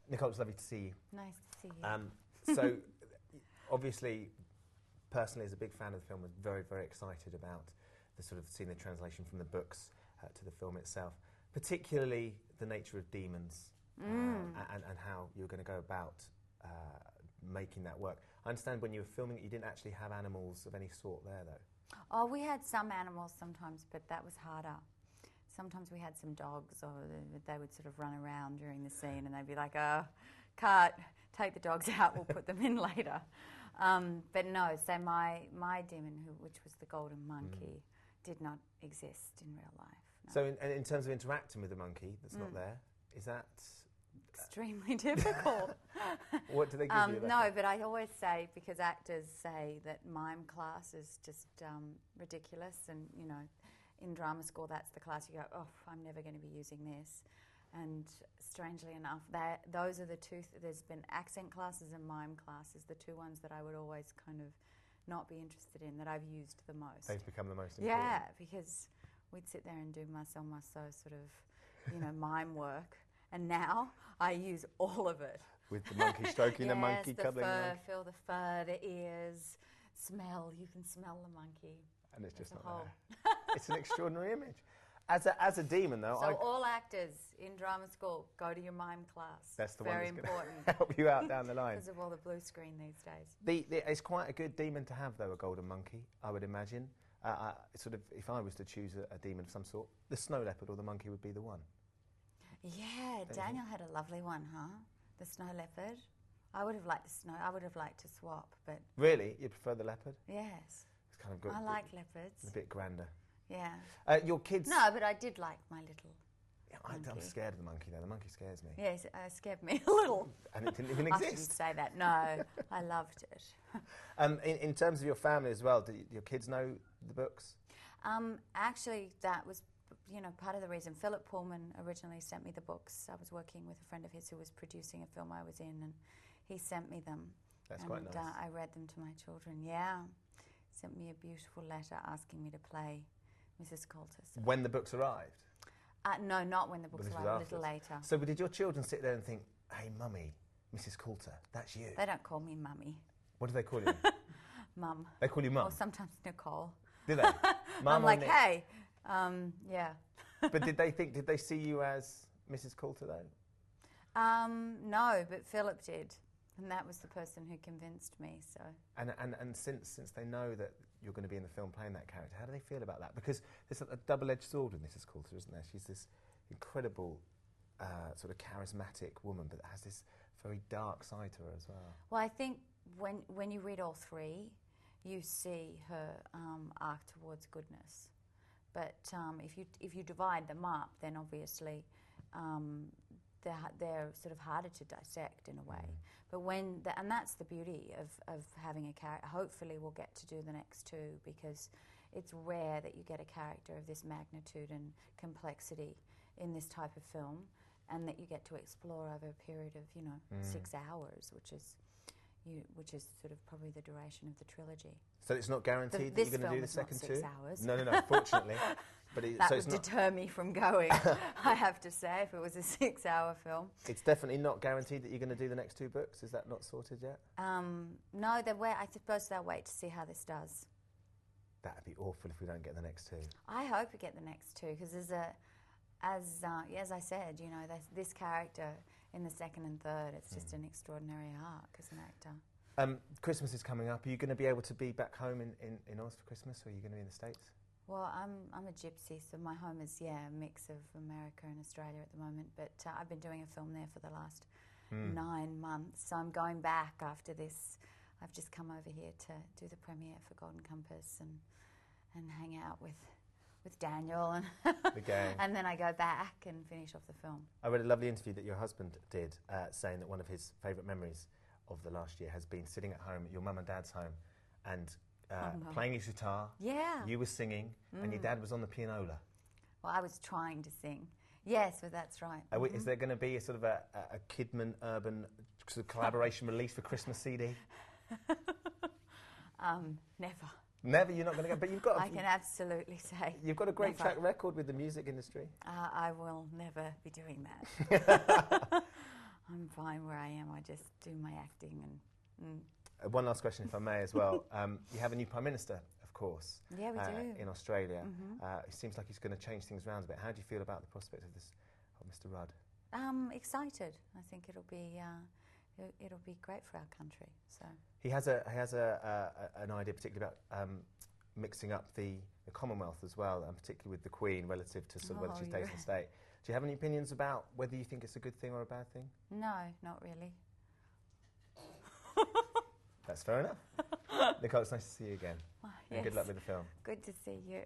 Nicole, it's lovely to see you. Nice to see you. So, obviously, personally, as a big fan of the film, was very, very excited about the sort of seeing the translation from the books to the film itself, particularly the nature of demons and how you were going to go about making that work. I understand when you were filming it, you didn't actually have animals of any sort there, though. Oh, we had some animals sometimes, but that was harder. Sometimes we had some dogs, or they would sort of run around during the scene, and they'd be like, "Oh, cut, take the dogs out, we'll put them in later." But no, so my demon, which was the golden monkey, did not exist in real life. No. So in terms of interacting with the monkey that's not there, is that... extremely difficult. What do they give you? No, but I always say, because actors say that mime class is just ridiculous, and, you know, in drama school, that's the class you go, oh, I'm never going to be using this. And strangely enough, those are the two, there's been accent classes and mime classes, the two ones that I would always kind of not be interested in, that I've used the most. They've become the most important. Yeah, because we'd sit there and do Marcel Marceau sort of, you know, mime work. And now I use all of it. With the monkey stroking the monkey, the cuddling fur, the monkey. feel the fur, the ears, smell, you can smell the monkey. And it's just not there. It's an extraordinary image. As a demon, though... So all actors in drama school, go to your mime class. That's the Very one that's important. going to help you out down the line. Because of all the blue screen these days. It's quite a good demon to have, though, a golden monkey, I would imagine. Sort of, if I was to choose a demon of some sort, the snow leopard or the monkey would be the one. Yeah, Daniel had a lovely one, huh? The snow leopard. I would have liked the snow. I would have liked to swap, but... Really? You prefer the leopard? Yes. It's kind of good. I like leopards. A bit grander. Yeah. Your kids... No, but I did like my little monkey. I'm scared of the monkey, though. The monkey scares me. Yes, it scared me a little. And it didn't even I exist. shouldn't say that. No, I loved it. In terms of your family as well, do your kids know the books? Actually, that was, you know, part of the reason. Philip Pullman originally sent me the books. I was working with a friend of his who was producing a film I was in, and he sent me them. That's quite nice. I read them to my children, yeah. Sent me a beautiful letter asking me to play Mrs. Coulter. So. When the books arrived? No, not when the books arrived, a little later. So did your children sit there and think, hey, Mummy, Mrs. Coulter, that's you? They don't call me Mummy. What do they call you? Mum. They call you Mum? Or sometimes Nicole. Do they? Mum I'm like, hey, yeah. But did they see you as Mrs. Coulter, though? No, but Philip did. And that was the person who convinced me, so... And since they know that you're going to be in the film playing that character, how do they feel about that? Because there's a double-edged sword with Mrs. Coulter, isn't there? She's this incredible, sort of charismatic woman, but has this very dark side to her as well. Well, I think when you read all three, you see her arc towards goodness. But if you divide them up, then obviously... They're sort of harder to dissect in a way. But and that's the beauty of having a character. Hopefully we'll get to do the next two, because it's rare that you get a character of this magnitude and complexity in this type of film, and that you get to explore over a period of, 6 hours, which is sort of probably the duration of the trilogy. So it's not guaranteed that you're going to do the second two? This film is not 6 hours. No, fortunately. But that would deter me from going, I have to say, if it was a 6-hour film. It's definitely not guaranteed that you're going to do the next 2 books? Is that not sorted yet? No, I suppose they'll wait to see how this does. That'd be awful if we don't get the next 2. I hope we get the next 2, because as I said, this character in the second and third, it's just an extraordinary arc as an actor. Christmas is coming up. Are you going to be able to be back home in Oz for Christmas, or are you going to be in the States? Well, I'm a gypsy, so my home is, a mix of America and Australia at the moment, but I've been doing a film there for the last 9 months, so I'm going back after this. I've just come over here to do the premiere for Golden Compass and hang out with Daniel and the gang. And then I go back and finish off the film. I read a lovely interview that your husband did saying that one of his favourite memories of the last year has been sitting at home at your mum and dad's home and playing his guitar. Yeah. You were singing and your dad was on the pianola. Well, I was trying to sing. Yes, but that's right. Is there going to be a sort of a Kidman urban sort of collaboration release for Christmas CD? Never. Never, you're not going to go, but you've got... I can absolutely say. You've got a great never. track record with the music industry. I will never be doing that. I'm fine where I am. I just do my acting and. One last question, if I may, as well. You have a new Prime Minister, of course. Yeah, we do. In Australia. Mm-hmm. It seems like he's going to change things around a bit. How do you feel about the prospect of this, of Mr. Rudd? Excited. I think it'll be great for our country. So he has an idea, particularly about mixing up the Commonwealth as well, and particularly with the Queen relative to sort of whether she stays in the state. Do you have any opinions about whether you think it's a good thing or a bad thing? No, not really. That's fair enough. Nicole, it's nice to see you again. Yes. And good luck with the film. Good to see you.